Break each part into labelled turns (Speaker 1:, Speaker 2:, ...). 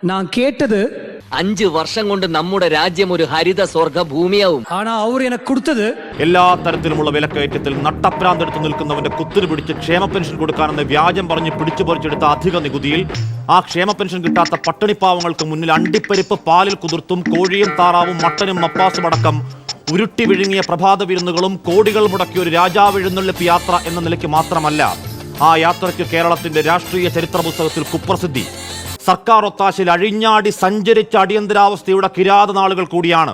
Speaker 1: நான் கேட்டது
Speaker 2: 5 വർഷം കൊണ്ട് നമ്മുടെ രാജ്യം ഒരു ഹരിത സ്വർഗ ഭൂമിയാവും.
Speaker 1: ஆனா அவர் எனக்கு கொடுத்தது
Speaker 3: എല്ലാ തരത്തിലുമുള്ള വിലക്കയറ്റത്തിൽ നട്ടപ്രാന്തെടുത്ത് നിൽക്കുന്നവന്റെ കുത്തിരി പിടിച്ച് ക്ഷേമ പെൻഷൻ കൊടുക്കാനെന്ന് വ്യാജം പറഞ്ഞ് പിടിച്ചു പറിച്ചെടുത്ത അധിക നികുതിയിൽ ആ ക്ഷേമ പെൻഷൻ കിട്ടാത്ത പട്ടിണിപ്പാവങ്ങൾക്ക് മുന്നിൽ അണ്ടിപ്പരിപ്പ് പാലിൽ കുതിർത്തും കോഴിയും താറാവും മട്ടനും മപ്പാസും അടക്കം ഉരുട്ടി വിഴുങ്ങിയ പ്രഭാത വിരുന്നുകളും കോടികൾ മുടക്കിയ ഒരു രാജാവ് എഴുന്നള്ളിപ്പ് യാത്ര എന്ന നിലയ്ക്ക് മാത്രമല്ല ആ യാത്രയ്ക്ക് കേരളത്തിന്റെ രാഷ്ട്രീയ ചരിത്ര പുസ്തകത്തിൽ കുപ്രസിദ്ധി. സർക്കാർ ഒത്താശയിൽ അഴിഞ്ഞാടി സഞ്ചരിച്ച അടിയന്തരാവസ്ഥയുടെ കിരാത നാളുകൾ കൂടിയാണ്.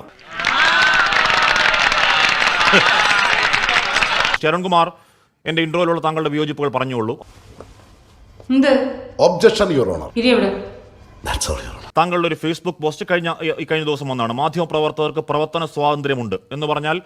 Speaker 3: ശരൺകുമാർ, എന്റെ ഇൻട്രോയിലുള്ള താങ്കളുടെ വിയോജിപ്പുകൾ പറഞ്ഞോളൂ. താങ്കളുടെ ഒരു ഫേസ്ബുക്ക് പോസ്റ്റ് കഴിഞ്ഞ ദിവസം വന്നാണ്. മാധ്യമപ്രവർത്തകർക്ക് പ്രവർത്തന സ്വാതന്ത്ര്യമുണ്ട് എന്ന് പറഞ്ഞാൽ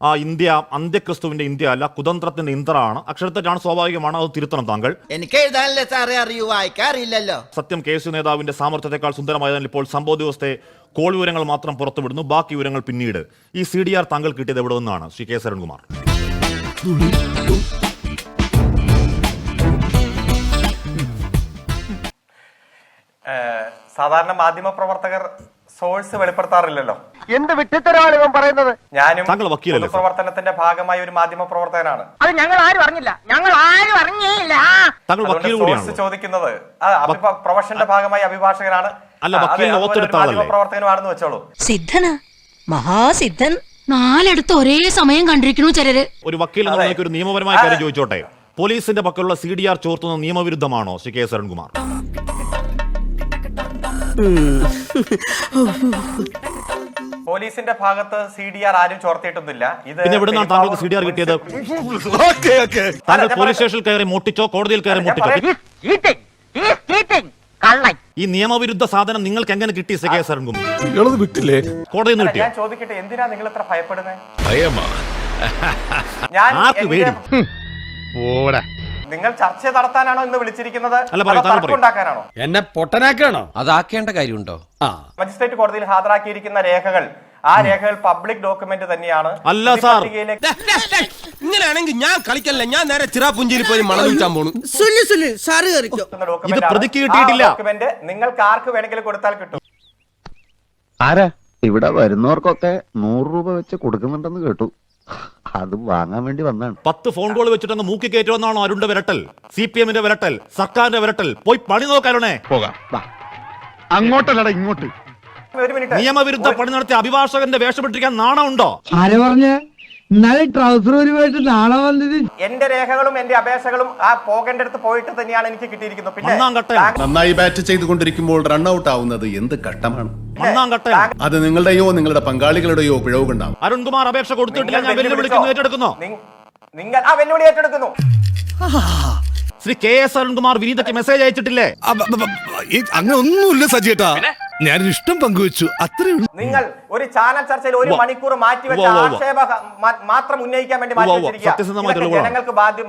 Speaker 3: ആ ഇന്ത്യ അന്ത്യക്രിസ്തുവിന്റെ ഇന്ത്യ അല്ല, കുതന്ത്രത്തിന്റെ ഇന്ദ്രാണ്. അക്ഷരത്തെറ്റാണ്, സ്വാഭാവികമാണ്, അത് തിരുത്തണം താങ്കൾ.
Speaker 4: എനിക്ക് എഴുതാനല്ലേ സാറേ അറിയൂ, വായിക്കാറില്ലല്ലോ.
Speaker 3: സത്യം KSU നേതാവിന്റെ സാമർത്ഥ്യത്തെക്കാൾ സുന്ദരമായതിനാൽ ഇപ്പോൾ സംഭവ ദിവസത്തെ കോൾ വിവരങ്ങൾ മാത്രം പുറത്തുവിടുന്നു, ബാക്കി വിവരങ്ങൾ പിന്നീട്. ഈ CDR താങ്കൾ കിട്ടിയത് എവിടെ നിന്നാണ് ശ്രീ കെ ശരൺകുമാർ?
Speaker 5: സാധാരണ മാധ്യമ പ്രവർത്തകർ സോഴ്സ് വെളിപ്പെടുത്താറില്ലല്ലോ.
Speaker 4: എന്ത് വിട്ടിത്തരമാണ് ഇവൻ പറയുന്നത്?
Speaker 5: ഞാനും
Speaker 3: താങ്കൾ വക്കീലല്ലേ?
Speaker 5: പ്രവർത്തനത്തിന്റെ ഭാഗമായി ഒരു മാധ്യമ പ്രവർത്തകനാണ്.
Speaker 4: അത് ഞങ്ങൾ ആരും അറിഞ്ഞില്ല.
Speaker 3: താങ്കൾ വക്കീൽ കൂടിയാണ്
Speaker 5: ചോദിക്കുന്നത്. പ്രൊഫഷന്റെ ഭാഗമായി അഭിഭാഷകനാണ്.
Speaker 3: അല്ല, വക്കീലിനെ ഓർത്തെടുത്ത ആളല്ലേ?
Speaker 5: പ്രവർത്തകനുമാണെന്ന് വെച്ചോളൂ.
Speaker 6: സിദ്ധനാ, മഹാസിദ്ധൻ. 4 ഇടത്ത് ഒരേ സമയം കണ്ടിരിക്കണു ചിലര്.
Speaker 3: ഒരു വക്കീൽ എന്ന നിലയ്ക്ക് ഒരു നിയമപരമായ കാര്യം ചോദിച്ചോട്ടെ. പോലീസിന്റെ പക്കലുള്ള CDR ചോർത്തുന്നത് നിയമവിരുദ്ധമാണോ ശ്രീ കെ ശരൺകുമാർ?
Speaker 5: പോലീസിന്റെ ഭാഗത്ത് CDR ആരും ചോർത്തിയിട്ടൊന്നുമില്ല. ഇത്
Speaker 3: പിന്നെ എവിടുന്നാണ് താങ്കൾക്ക് CDR കിട്ടിയത്? താങ്കൾ പോലീസ് സ്റ്റേഷനിൽ കയറി മുട്ടിച്ചോ, കോടതിയിൽ കയറി മുട്ടിച്ചോ? ഈ നിയമവിരുദ്ധ സാധനം നിങ്ങൾക്ക് എങ്ങനെ കിട്ടി ശ്രീ കെ ശരൺകുമാർ?
Speaker 7: വിട്ടില്ലേ?
Speaker 3: കോടതിയിൽ നിന്ന് കിട്ടിയോ?
Speaker 5: ഞാൻ ചോദിക്കട്ടെ, എന്തിനാ നിങ്ങൾ ഇത്ര ഭയപ്പെടുന്നത്? നിങ്ങൾ ചർച്ച നടത്താനാണോ ഇന്ന് വിളിച്ചിരിക്കുന്നത്? ഉണ്ടാക്കാനാണോ?
Speaker 1: എന്നെ പൊട്ടനാക്കാണോ?
Speaker 2: അതാക്കേണ്ട കാര്യമുണ്ടോ?
Speaker 5: മജിസ്ട്രേറ്റ് കോടതിയിൽ ഹാജരാക്കിയിരിക്കുന്ന രേഖകൾ, ആ രേഖകൾ പബ്ലിക് ഡോക്യുമെന്റ് തന്നെയാണ്.
Speaker 3: അല്ല സാർ,
Speaker 7: ഇങ്ങനെയാണെങ്കിൽ ഞാൻ കളിക്കല്ല, ഞാൻ നേരെ ചിറാപുഞ്ചിയിൽ പോയി മണം വിൽക്കാൻ പോണു.
Speaker 3: ഇത് പ്രതിക്ക് കിട്ടിയിട്ടില്ല.
Speaker 5: ഡോക്യുമെന്റ് നിങ്ങൾക്ക് ആർക്ക് വേണമെങ്കിലും കൊടുത്താൽ കിട്ടും.
Speaker 8: ആരാ ഇവിടെ വരുന്നവർക്കൊക്കെ 100 രൂപ വെച്ച് കൊടുക്കുന്നുണ്ടെന്ന് കേട്ടു. അത് വാങ്ങാൻ വേണ്ടി വന്നാണ്.
Speaker 3: 10 ഫോൺ കോൾ വെച്ചിട്ടങ്ങ് മൂക്കി കയറ്റുമെന്നാണോ അരുണിന്റെ വിരട്ടൽ? CPM-ന്റെ വിരട്ടൽ, സർക്കാരിന്റെ വിരട്ടൽ? പോയി പണി നോക്കാനേ.
Speaker 7: പോകാം, അങ്ങോട്ടല്ലടാ ഇങ്ങോട്ട്.
Speaker 3: നിയമവിരുദ്ധ പണി നടത്തിയ അഭിഭാഷകന്റെ വേഷപ്പെട്ടിരിക്കാൻ നാണമുണ്ടോ?
Speaker 9: ആരെ പറഞ്ഞ ട്രൗസർ ഒരുമായിട്ട് നാളെ വന്നത്?
Speaker 5: എന്റെ രേഖകളും എന്റെ അപേക്ഷകളും ആ പോകേണ്ടടുത്ത് പോയിട്ട് തന്നെയാണ് എനിക്ക് കിട്ടിയിരിക്കുന്നത്. പിന്നെ
Speaker 7: നന്നായി ബാറ്റ് ചെയ്തുകൊണ്ടിരിക്കുമ്പോൾ റൺഔട്ട് ആവുന്നത് എന്ത് ഘട്ടമാണ്? അത് നിങ്ങളുടെയോ നിങ്ങളുടെ പങ്കാളികളുടെയോ പിഴവ് കൊണ്ടാവും.
Speaker 3: അരുൺകുമാർ അപേക്ഷ കൊടുത്തിട്ടില്ല, ഞാൻ വെല്ലുവിളിക്കുന്നു, ഏറ്റെടുക്കുന്നു.
Speaker 5: നിങ്ങൾ ആ വെല്ലുവിളി ഏറ്റെടുക്കുന്നു.
Speaker 3: ശ്രീ KS അരുൺകുമാർ വിനീതയ്ക്ക് മെസ്സേജ് അയച്ചിട്ടില്ലേ?
Speaker 7: അങ്ങനെ ഒന്നുമില്ല സജിയേട്ടാ, ഞാൻ ഇഷ്ടം പങ്കുവെച്ചു, അത്രേ ഉള്ളൂ.
Speaker 5: നിങ്ങൾ ഒരു ചാനൽ ചർച്ചയിൽ 1 മണിക്കൂർ മാറ്റിവെച്ച ആക്ഷേപ മാത്രം ഉന്നയിക്കാൻ വേണ്ടി മാറ്റി വെച്ചിരിക്കുക. ജനങ്ങൾക്ക് ബാധ്യം.